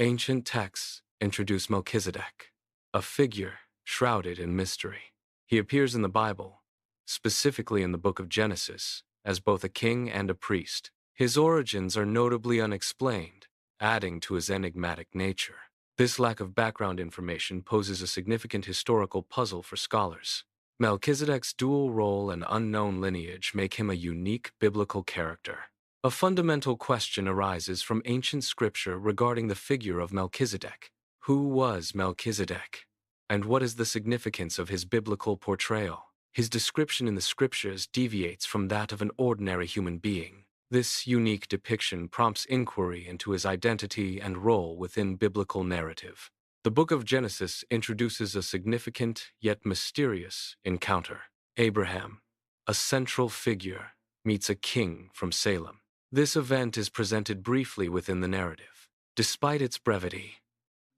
Ancient texts introduce Melchizedek, a figure shrouded in mystery. He appears in the Bible, specifically in the book of Genesis, as both a king and a priest. His origins are notably unexplained, adding to his enigmatic nature. This lack of background information poses a significant historical puzzle for scholars. Melchizedek's dual role and unknown lineage make him a unique biblical character. A fundamental question arises from ancient scripture regarding the figure of Melchizedek. Who was Melchizedek? And what is the significance of his biblical portrayal? His description in the scriptures deviates from that of an ordinary human being. This unique depiction prompts inquiry into his identity and role within biblical narrative. The book of Genesis introduces a significant yet mysterious encounter. Abraham, a central figure, meets a king from Salem. This event is presented briefly within the narrative. Despite its brevity,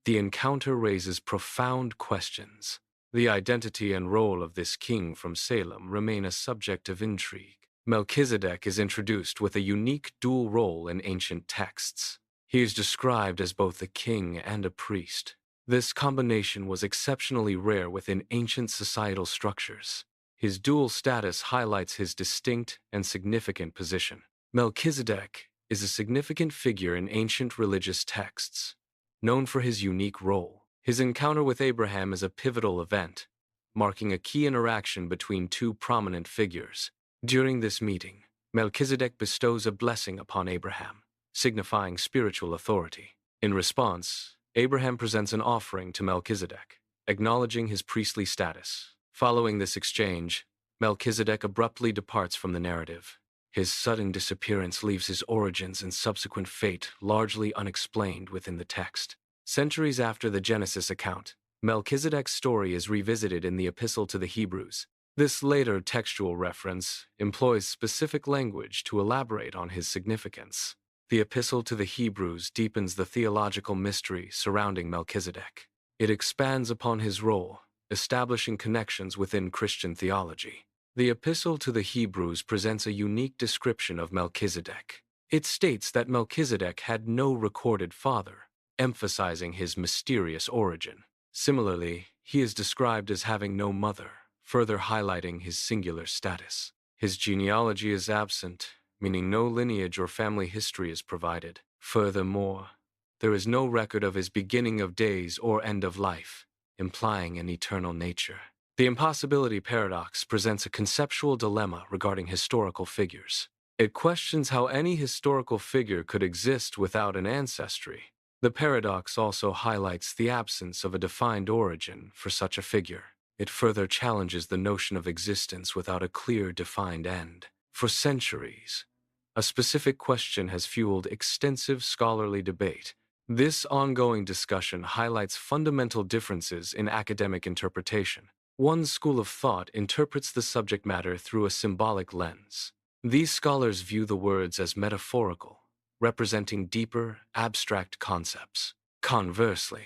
the encounter raises profound questions. The identity and role of this king from Salem remain a subject of intrigue. Melchizedek is introduced with a unique dual role in ancient texts. He is described as both a king and a priest. This combination was exceptionally rare within ancient societal structures. His dual status highlights his distinct and significant position. Melchizedek is a significant figure in ancient religious texts, known for his unique role. His encounter with Abraham is a pivotal event, marking a key interaction between two prominent figures. During this meeting, Melchizedek bestows a blessing upon Abraham, signifying spiritual authority. In response, Abraham presents an offering to Melchizedek, acknowledging his priestly status. Following this exchange, Melchizedek abruptly departs from the narrative. His sudden disappearance leaves his origins and subsequent fate largely unexplained within the text. Centuries after the Genesis account, Melchizedek's story is revisited in the Epistle to the Hebrews. This later textual reference employs specific language to elaborate on his significance. The Epistle to the Hebrews deepens the theological mystery surrounding Melchizedek. It expands upon his role, establishing connections within Christian theology. The Epistle to the Hebrews presents a unique description of Melchizedek. It states that Melchizedek had no recorded father, emphasizing his mysterious origin. Similarly, he is described as having no mother, further highlighting his singular status. His genealogy is absent, meaning no lineage or family history is provided. Furthermore, there is no record of his beginning of days or end of life, implying an eternal nature. The impossibility paradox presents a conceptual dilemma regarding historical figures. It questions how any historical figure could exist without an ancestry. The paradox also highlights the absence of a defined origin for such a figure. It further challenges the notion of existence without a clear, defined end. For centuries, a specific question has fueled extensive scholarly debate. This ongoing discussion highlights fundamental differences in academic interpretation. One school of thought interprets the subject matter through a symbolic lens. These scholars view the words as metaphorical, representing deeper, abstract concepts. Conversely,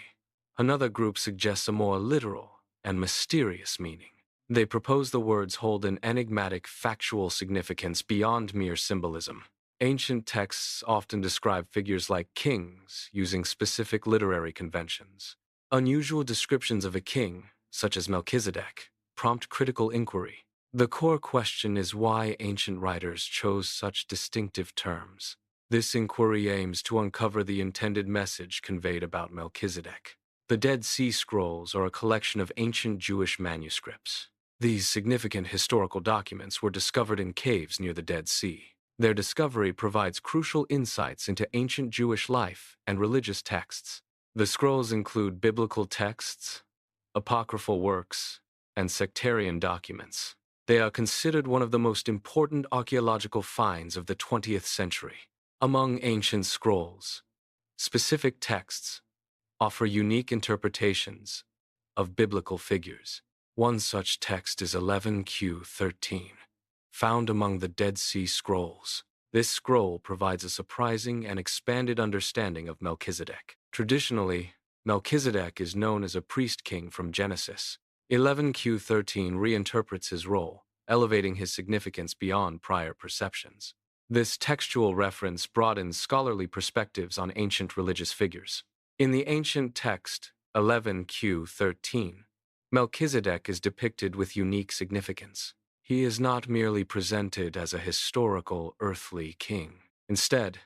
another group suggests a more literal and mysterious meaning. They propose the words hold an enigmatic, factual significance beyond mere symbolism. Ancient texts often describe figures like kings using specific literary conventions. Unusual descriptions of a king, such as Melchizedek, prompt critical inquiry. The core question is why ancient writers chose such distinctive terms. This inquiry aims to uncover the intended message conveyed about Melchizedek. The Dead Sea Scrolls are a collection of ancient Jewish manuscripts. These significant historical documents were discovered in caves near the Dead Sea. Their discovery provides crucial insights into ancient Jewish life and religious texts. The scrolls include biblical texts, apocryphal works, and sectarian documents. They are considered one of the most important archaeological finds of the 20th century. Among ancient scrolls, specific texts offer unique interpretations of biblical figures. One such text is 11Q13, found among the Dead Sea Scrolls. This scroll provides a surprising and expanded understanding of Melchizedek. Traditionally, Melchizedek is known as a priest-king from Genesis. 11Q13 reinterprets his role, elevating his significance beyond prior perceptions. This textual reference broadens scholarly perspectives on ancient religious figures. In the ancient text 11q13, Melchizedek is depicted with unique significance. He is not merely presented as a historical earthly king. Instead,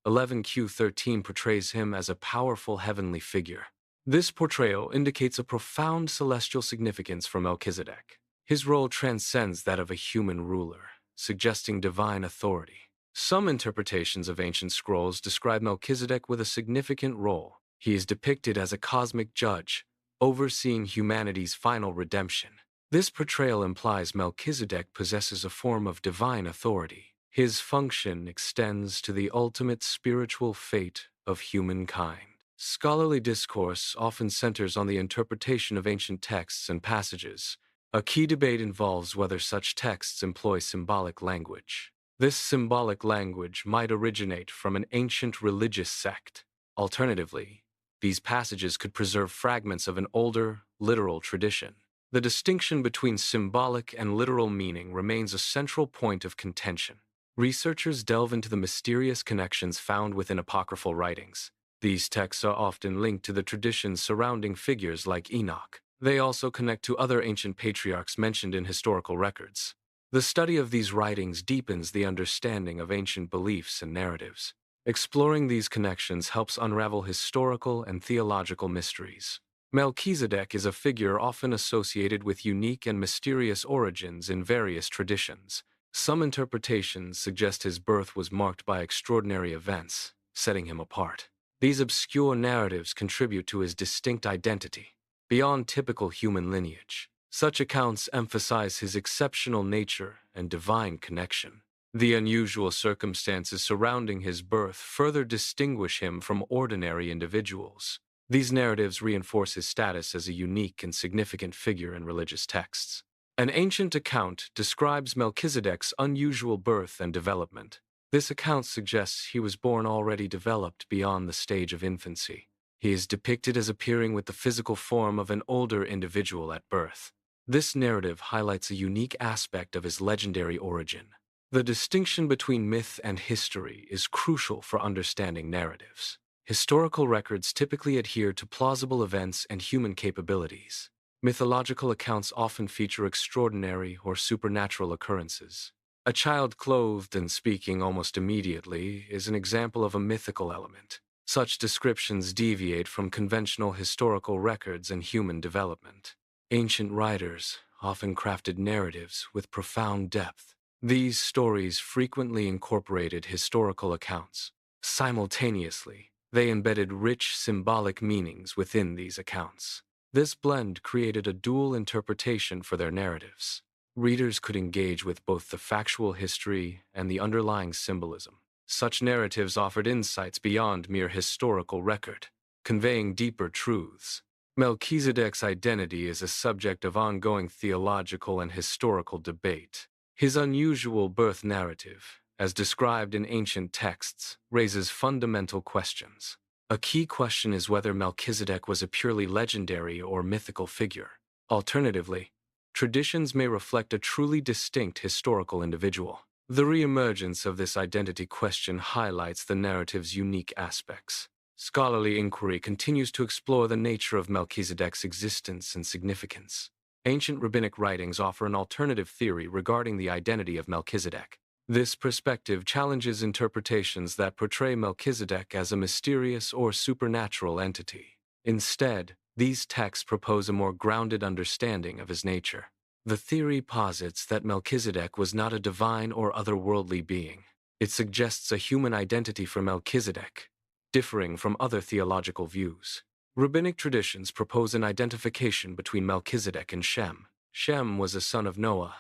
11q13 portrays him as a powerful heavenly figure. This portrayal indicates a profound celestial significance for Melchizedek. His role transcends that of a human ruler, suggesting divine authority. Some interpretations of ancient scrolls describe Melchizedek with a significant role. He is depicted as a cosmic judge, overseeing humanity's final redemption. This portrayal implies Melchizedek possesses a form of divine authority. His function extends to the ultimate spiritual fate of humankind. Scholarly discourse often centers on the interpretation of ancient texts and passages. A key debate involves whether such texts employ symbolic language. This symbolic language might originate from an ancient religious sect. Alternatively, these passages could preserve fragments of an older, literal tradition. The distinction between symbolic and literal meaning remains a central point of contention. Researchers delve into the mysterious connections found within apocryphal writings. These texts are often linked to the traditions surrounding figures like Enoch. They also connect to other ancient patriarchs mentioned in historical records. The study of these writings deepens the understanding of ancient beliefs and narratives. Exploring these connections helps unravel historical and theological mysteries. Melchizedek is a figure often associated with unique and mysterious origins in various traditions. Some interpretations suggest his birth was marked by extraordinary events, setting him apart. These obscure narratives contribute to his distinct identity, beyond typical human lineage. Such accounts emphasize his exceptional nature and divine connection. The unusual circumstances surrounding his birth further distinguish him from ordinary individuals. These narratives reinforce his status as a unique and significant figure in religious texts. An ancient account describes Melchizedek's unusual birth and development. This account suggests he was born already developed beyond the stage of infancy. He is depicted as appearing with the physical form of an older individual at birth. This narrative highlights a unique aspect of his legendary origin. The distinction between myth and history is crucial for understanding narratives. Historical records typically adhere to plausible events and human capabilities. Mythological accounts often feature extraordinary or supernatural occurrences. A child clothed and speaking almost immediately is an example of a mythical element. Such descriptions deviate from conventional historical records and human development. Ancient writers often crafted narratives with profound depth. These stories frequently incorporated historical accounts. Simultaneously, they embedded rich symbolic meanings within these accounts. This blend created a dual interpretation for their narratives. Readers could engage with both the factual history and the underlying symbolism. Such narratives offered insights beyond mere historical record, conveying deeper truths. Melchizedek's identity is a subject of ongoing theological and historical debate. His unusual birth narrative, as described in ancient texts, raises fundamental questions. A key question is whether Melchizedek was a purely legendary or mythical figure. Alternatively, traditions may reflect a truly distinct historical individual. The reemergence of this identity question highlights the narrative's unique aspects. Scholarly inquiry continues to explore the nature of Melchizedek's existence and significance. Ancient rabbinic writings offer an alternative theory regarding the identity of Melchizedek. This perspective challenges interpretations that portray Melchizedek as a mysterious or supernatural entity. Instead, these texts propose a more grounded understanding of his nature. The theory posits that Melchizedek was not a divine or otherworldly being. It suggests a human identity for Melchizedek, differing from other theological views. Rabbinic traditions propose an identification between Melchizedek and Shem. Shem was a son of Noah,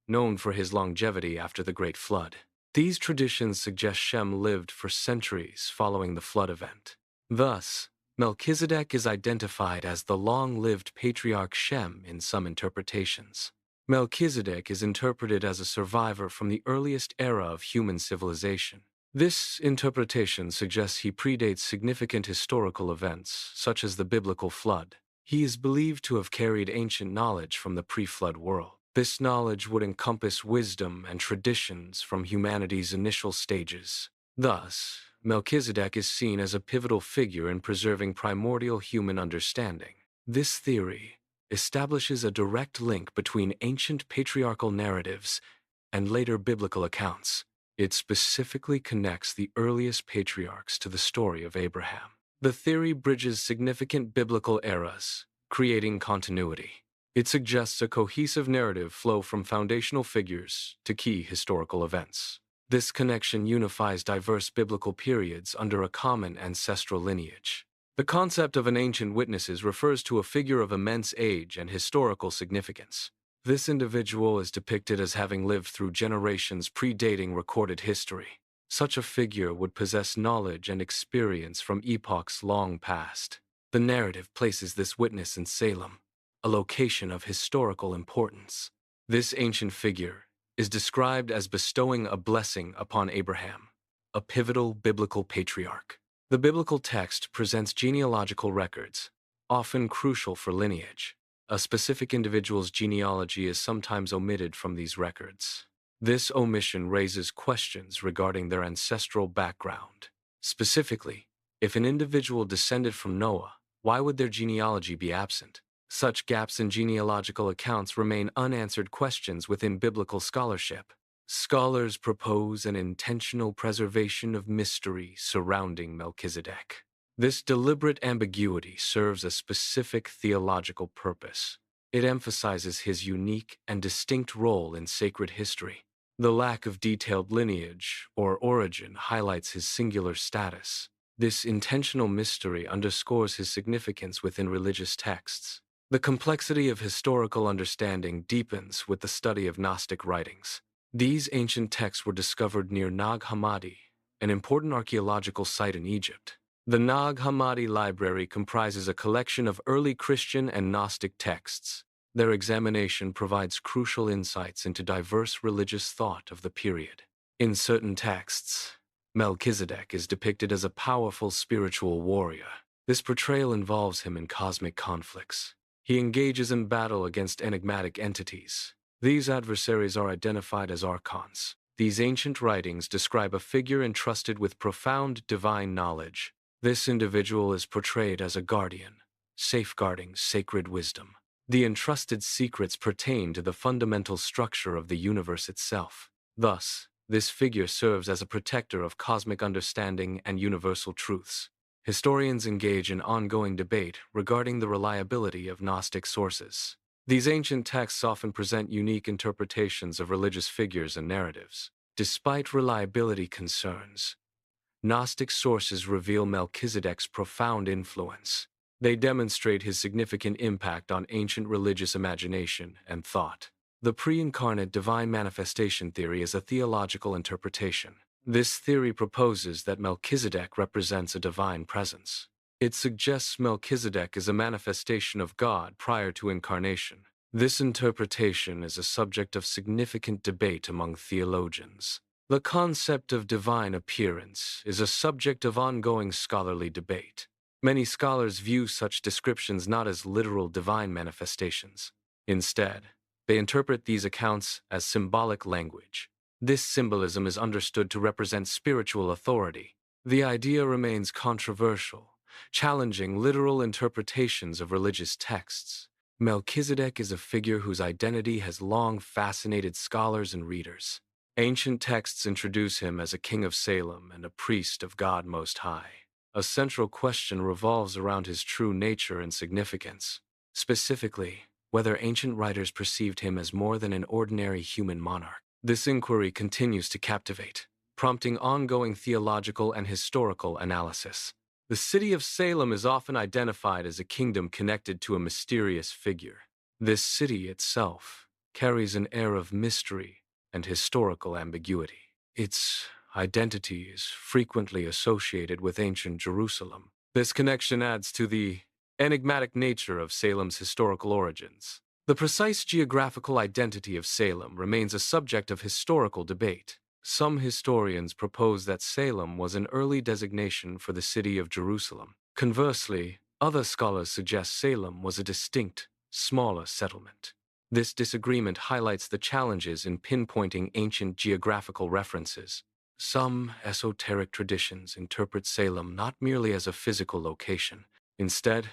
known for his longevity after the Great Flood. These traditions suggest Shem lived for centuries following the flood event. Thus, Melchizedek is identified as the long-lived patriarch Shem in some interpretations. Melchizedek is interpreted as a survivor from the earliest era of human civilization. This interpretation suggests he predates significant historical events, such as the biblical flood. He is believed to have carried ancient knowledge from the pre-flood world. This knowledge would encompass wisdom and traditions from humanity's initial stages. Thus, Melchizedek is seen as a pivotal figure in preserving primordial human understanding. This theory establishes a direct link between ancient patriarchal narratives and later biblical accounts. It specifically connects the earliest patriarchs to the story of Abraham. The theory bridges significant biblical eras, creating continuity. It suggests a cohesive narrative flow from foundational figures to key historical events. This connection unifies diverse biblical periods under a common ancestral lineage. The concept of an ancient witnesses refers to a figure of immense age and historical significance. This individual is depicted as having lived through generations predating recorded history. Such a figure would possess knowledge and experience from epochs long past. The narrative places this witness in Salem, a location of historical importance. This ancient figure is described as bestowing a blessing upon Abraham, a pivotal biblical patriarch. The biblical text presents genealogical records, often crucial for lineage. A specific individual's genealogy is sometimes omitted from these records. This omission raises questions regarding their ancestral background. Specifically, if an individual descended from Noah, why would their genealogy be absent? Such gaps in genealogical accounts remain unanswered questions within biblical scholarship. Scholars propose an intentional preservation of mystery surrounding Melchizedek. This deliberate ambiguity serves a specific theological purpose. It emphasizes his unique and distinct role in sacred history. The lack of detailed lineage or origin highlights his singular status. This intentional mystery underscores his significance within religious texts. The complexity of historical understanding deepens with the study of Gnostic writings. These ancient texts were discovered near Nag Hammadi, an important archaeological site in Egypt. The Nag Hammadi Library comprises a collection of early Christian and Gnostic texts. Their examination provides crucial insights into diverse religious thought of the period. In certain texts, Melchizedek is depicted as a powerful spiritual warrior. This portrayal involves him in cosmic conflicts. He engages in battle against enigmatic entities. These adversaries are identified as archons. These ancient writings describe a figure entrusted with profound divine knowledge. This individual is portrayed as a guardian, safeguarding sacred wisdom. The entrusted secrets pertain to the fundamental structure of the universe itself. Thus, this figure serves as a protector of cosmic understanding and universal truths. Historians engage in ongoing debate regarding the reliability of Gnostic sources. These ancient texts often present unique interpretations of religious figures and narratives. Despite reliability concerns, Gnostic sources reveal Melchizedek's profound influence. They demonstrate his significant impact on ancient religious imagination and thought. The pre-incarnate divine manifestation theory is a theological interpretation. This theory proposes that Melchizedek represents a divine presence. It suggests Melchizedek is a manifestation of God prior to incarnation. This interpretation is a subject of significant debate among theologians. The concept of divine appearance is a subject of ongoing scholarly debate. Many scholars view such descriptions not as literal divine manifestations. Instead, they interpret these accounts as symbolic language. This symbolism is understood to represent spiritual authority. The idea remains controversial, challenging literal interpretations of religious texts. Melchizedek is a figure whose identity has long fascinated scholars and readers. Ancient texts introduce him as a king of Salem and a priest of God Most High. A central question revolves around his true nature and significance. Specifically, whether ancient writers perceived him as more than an ordinary human monarch. This inquiry continues to captivate, prompting ongoing theological and historical analysis. The city of Salem is often identified as a kingdom connected to a mysterious figure. This city itself carries an air of mystery and historical ambiguity. Its identity is frequently associated with ancient Jerusalem. This connection adds to the enigmatic nature of Salem's historical origins. The precise geographical identity of Salem remains a subject of historical debate. Some historians propose that Salem was an early designation for the city of Jerusalem. Conversely, other scholars suggest Salem was a distinct, smaller settlement. This disagreement highlights the challenges in pinpointing ancient geographical references. Some esoteric traditions interpret Salem not merely as a physical location. Instead,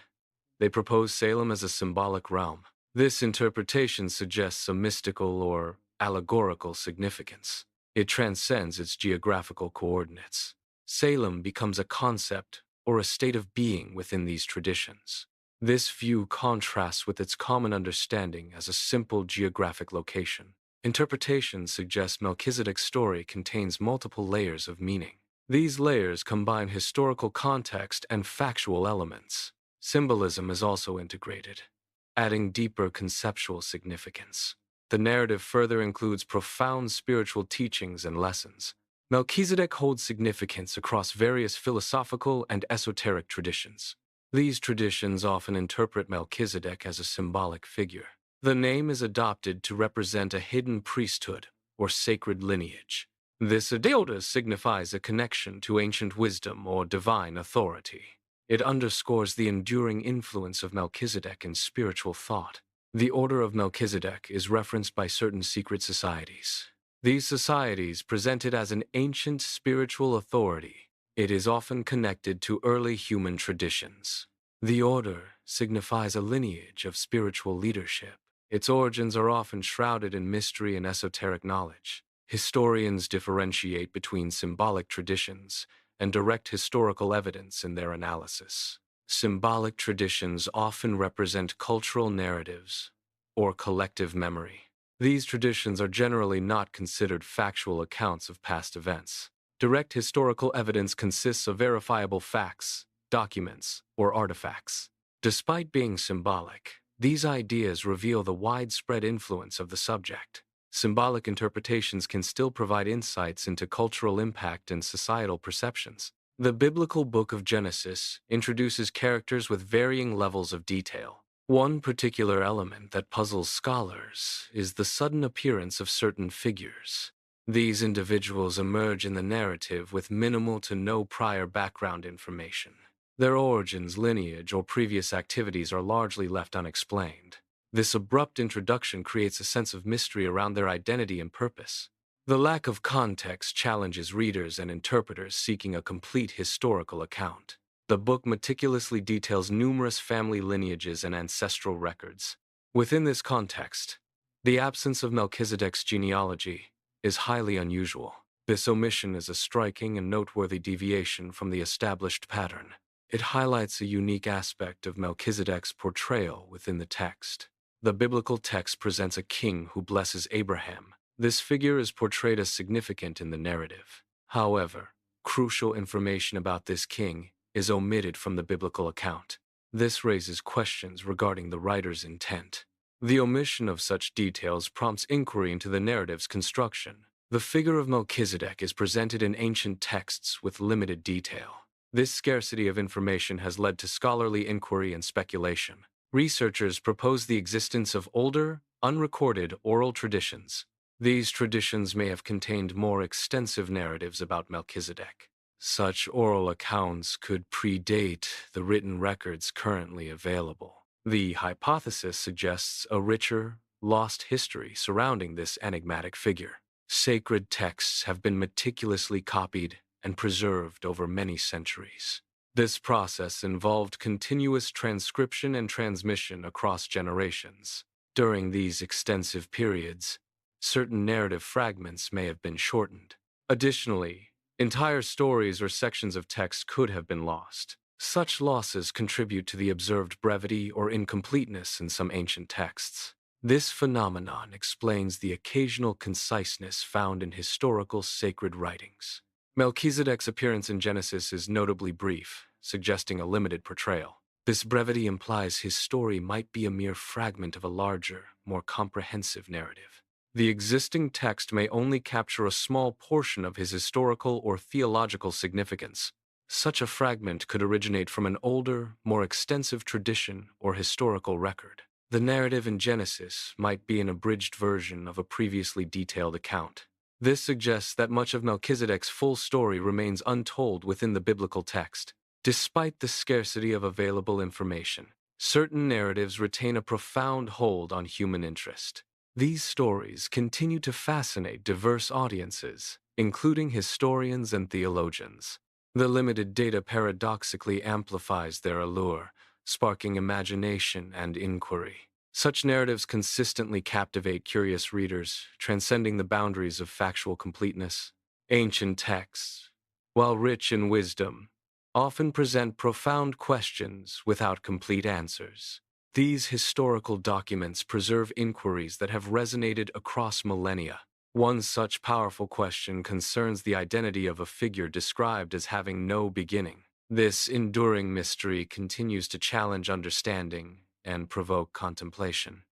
they propose Salem as a symbolic realm. This interpretation suggests a mystical or allegorical significance. It transcends its geographical coordinates. Salem becomes a concept or a state of being within these traditions. This view contrasts with its common understanding as a simple geographic location. Interpretation suggests Melchizedek's story contains multiple layers of meaning. These layers combine historical context and factual elements. Symbolism is also integrated, adding deeper conceptual significance. The narrative further includes profound spiritual teachings and lessons. Melchizedek holds significance across various philosophical and esoteric traditions. These traditions often interpret Melchizedek as a symbolic figure. The name is adopted to represent a hidden priesthood or sacred lineage. This iota signifies a connection to ancient wisdom or divine authority. It underscores the enduring influence of Melchizedek in spiritual thought. The Order of Melchizedek is referenced by certain secret societies. These societies present it as an ancient spiritual authority. It is often connected to early human traditions. The order signifies a lineage of spiritual leadership. Its origins are often shrouded in mystery and esoteric knowledge. Historians differentiate between symbolic traditions and direct historical evidence in their analysis. Symbolic traditions often represent cultural narratives or collective memory. These traditions are generally not considered factual accounts of past events. Direct historical evidence consists of verifiable facts, documents, or artifacts. Despite being symbolic, these ideas reveal the widespread influence of the subject. Symbolic interpretations can still provide insights into cultural impact and societal perceptions. The biblical book of Genesis introduces characters with varying levels of detail. One particular element that puzzles scholars is the sudden appearance of certain figures. These individuals emerge in the narrative with minimal to no prior background information. Their origins, lineage, or previous activities are largely left unexplained. This abrupt introduction creates a sense of mystery around their identity and purpose. The lack of context challenges readers and interpreters seeking a complete historical account. The book meticulously details numerous family lineages and ancestral records. Within this context, the absence of Melchizedek's genealogy is highly unusual. This omission is a striking and noteworthy deviation from the established pattern. It highlights a unique aspect of Melchizedek's portrayal within the text. The biblical text presents a king who blesses Abraham. This figure is portrayed as significant in the narrative. However, crucial information about this king is omitted from the biblical account. This raises questions regarding the writer's intent. The omission of such details prompts inquiry into the narrative's construction. The figure of Melchizedek is presented in ancient texts with limited detail. This scarcity of information has led to scholarly inquiry and speculation. Researchers propose the existence of older, unrecorded oral traditions. These traditions may have contained more extensive narratives about Melchizedek. Such oral accounts could predate the written records currently available. The hypothesis suggests a richer, lost history surrounding this enigmatic figure. Sacred texts have been meticulously copied and preserved over many centuries. This process involved continuous transcription and transmission across generations. During these extensive periods, certain narrative fragments may have been shortened. Additionally, entire stories or sections of text could have been lost. Such losses contribute to the observed brevity or incompleteness in some ancient texts. This phenomenon explains the occasional conciseness found in historical sacred writings. Melchizedek's appearance in Genesis is notably brief, suggesting a limited portrayal. This brevity implies his story might be a mere fragment of a larger, more comprehensive narrative. The existing text may only capture a small portion of his historical or theological significance. Such a fragment could originate from an older, more extensive tradition or historical record. The narrative in Genesis might be an abridged version of a previously detailed account. This suggests that much of Melchizedek's full story remains untold within the biblical text. Despite the scarcity of available information, certain narratives retain a profound hold on human interest. These stories continue to fascinate diverse audiences. including historians and theologians. The limited data paradoxically amplifies their allure, sparking imagination and inquiry. Such narratives consistently captivate curious readers, transcending the boundaries of factual completeness. Ancient texts, while rich in wisdom, often present profound questions without complete answers. These historical documents preserve inquiries that have resonated across millennia. One such powerful question concerns the identity of a figure described as having no beginning. This enduring mystery continues to challenge understanding and provoke contemplation.